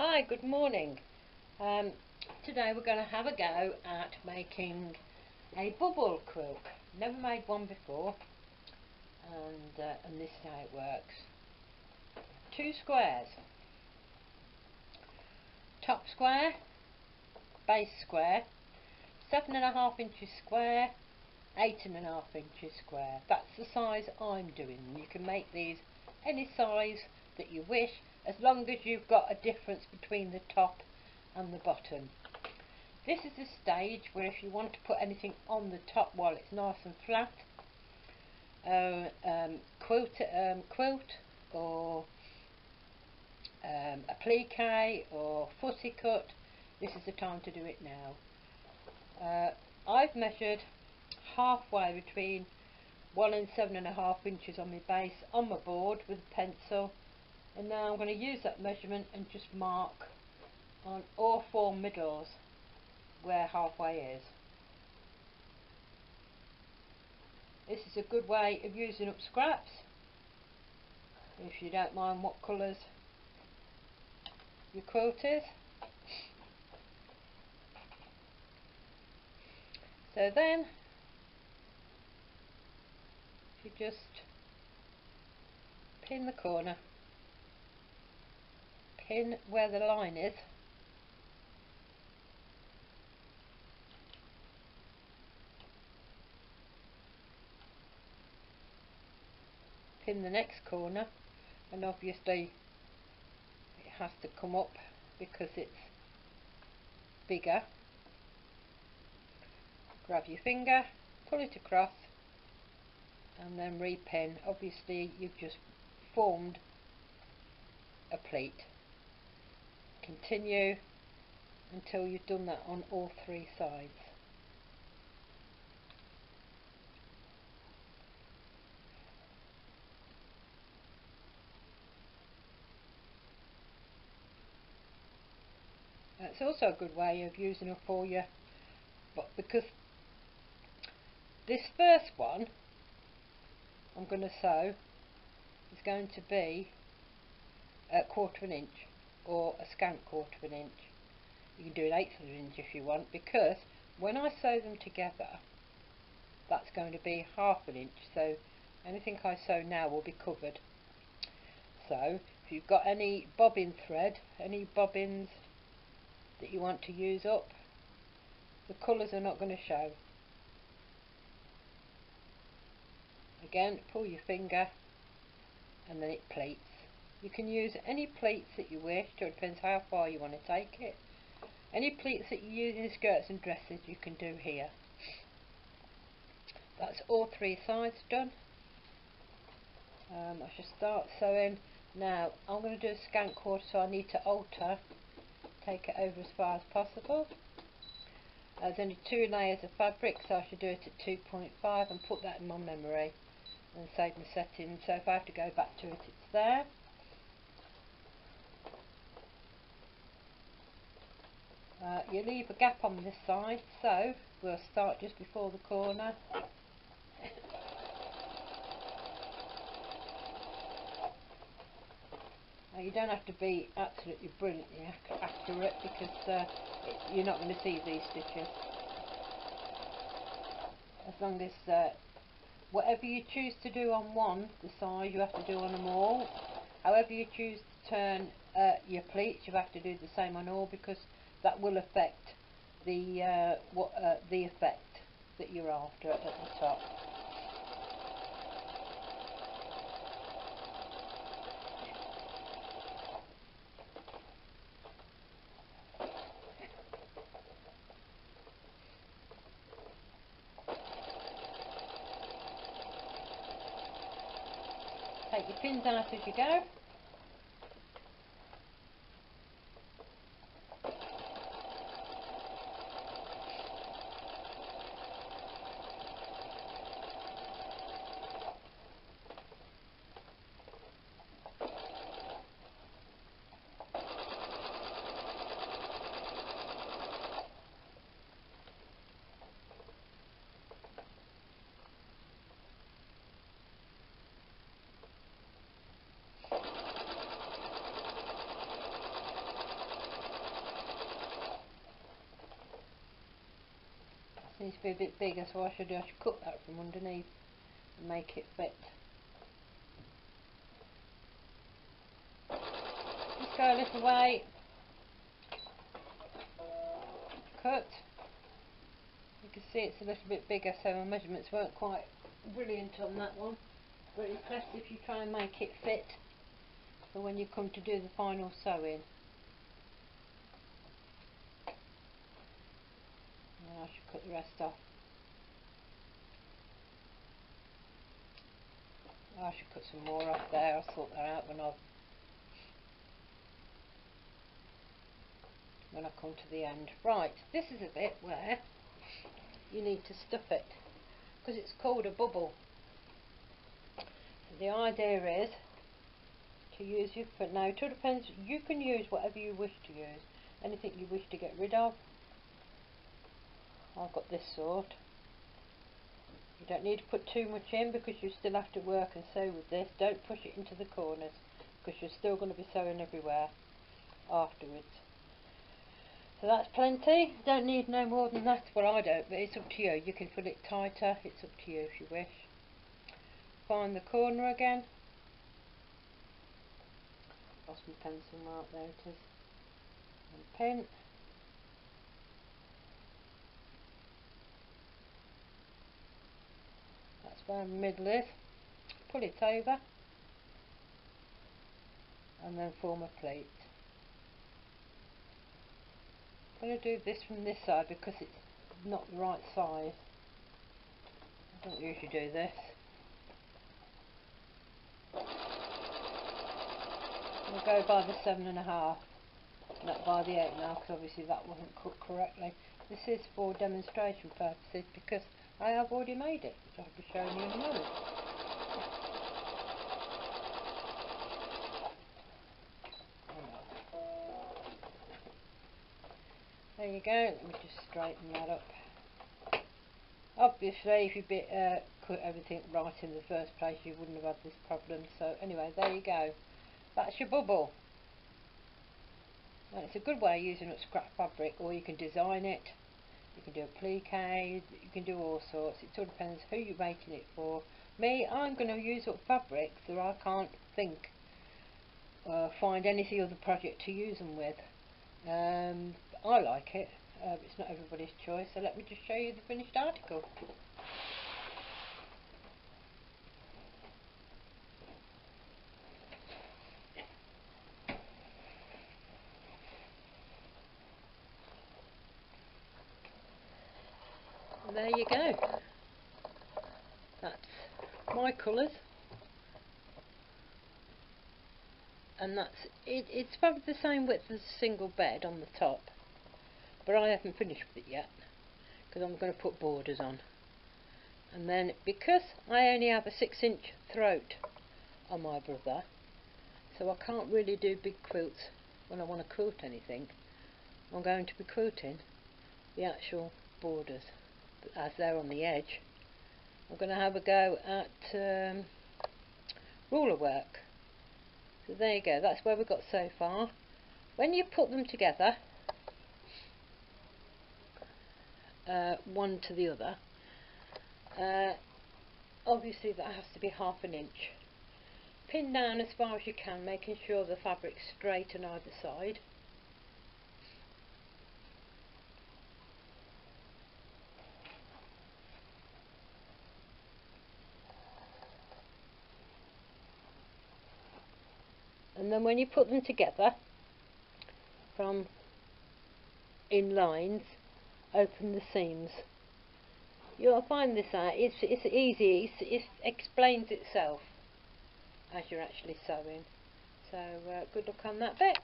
Hi, good morning. Today we're going to have a go at making a bubble quilt. Never made one before, and this is how it works. 2 squares, top square, base square, 7.5 inches square, 8.5 inches square. That's the size I'm doing. You can make these any size that you wish, as long as you've got a difference between the top and the bottom. This is a stage where if you want to put anything on the top while it's nice and flat, quilt or applique or fussy cut, this is the time to do it now. I've measured halfway between 1 and 7.5 inches on my base on my board with a pencil, and now I'm going to use that measurement and just mark on all 4 middles where halfway is. This is a good way of using up scraps if you don't mind what colours your quilt is. So then you just pin the corner, pin where the line is, pin the next corner, and obviously it has to come up because it's bigger. Grab your finger, pull it across, and then repin. Obviously you've just formed a pleat. Continue until you've done that on all 3 sides. It's also a good way of using it for you, but because this first one I'm going to sew is going to be a 1/4 of an inch or a scant 1/4 of an inch. You can do an 1/8 of an inch if you want, because when I sew them together that's going to be 1/2 an inch, so anything I sew now will be covered. So if you've got any bobbin thread, any bobbins that you want to use up, the colours are not going to show. Again, pull your finger and then it pleats. You can use any pleats that you wish, so it depends how far you want to take it. Any pleats that you use in skirts and dresses you can do here. That's all 3 sides done. I should start sewing. Now I'm going to do a scant 1/4, so I need to alter, take it over as far as possible. There's only 2 layers of fabric, so I should do it at 2.5 and put that in my memory and save my settings, so if I have to go back to it, it's there. You leave a gap on this side, so we'll start just before the corner. Now you don't have to be absolutely brilliantly accurate, because you're not going to see these stitches. As long as whatever you choose to do on the side, you have to do on them all. However you choose to turn your pleats, you have to do the same on all, because that will affect the effect that you're after at the top. Take your pins out as you go. seems to be a bit bigger, so I should cut that from underneath and make it fit. Just go a little way, cut. You can see it's a little bit bigger, so my measurements weren't quite brilliant on that one. But it's best if you try and make it fit for when you come to do the final sewing. And I should cut the rest off. I should cut some more off there. I'll sort that out when I come to the end. Right, this is a bit where you need to stuff it, because it's called a bubble. So the idea is to use your foot. Now it all depends, you can use whatever you wish to use, anything you wish to get rid of. I've got this sort. You don't need to put too much in because you still have to work and sew with this. Don't push it into the corners because you're still going to be sewing everywhere afterwards. So that's plenty. Don't need no more than that. Well, I don't, but it's up to you. You can put it tighter. It's up to you if you wish. Find the corner again. Lost my pencil mark. There it is. And pin. That's where the middle is. Pull it over and then form a pleat. I'm going to do this from this side because it's not the right size. I don't usually do this. We'll go by the 7.5, not by the 8.5, because obviously that wasn't cut correctly. This is for demonstration purposes because I have already made it, which I'll be showing you in a moment. There you go, let me just straighten that up. Obviously if you cut everything right in the first place you wouldn't have had this problem, so anyway, there you go. That's your bubble. And it's a good way of using up scrap fabric, or you can design it. You can do a applique, you can do all sorts. It all depends who you're making it for. Me, I'm going to use up fabrics that I can't find any other project to use them with. I like it, it's not everybody's choice, so let me just show you the finished article. And there you go. That's my colours. And that's it. It's probably the same width as a single bed on the top, but I haven't finished with it yet because I'm going to put borders on. And then because I only have a 6-inch throat on my brother, so I can't really do big quilts when I want to quilt anything. I'm going to be quilting the actual borders as they're on the edge. I'm going to have a go at ruler work. So there you go, that's where we've got so far. When you put them together, one to the other, obviously that has to be 1/2 inch. Pin down as far as you can, making sure the fabric's straight on either side. And then when you put them together from in lines, open the seams. You'll find this out, it's easy, it explains itself as you're actually sewing. So good luck on that bit.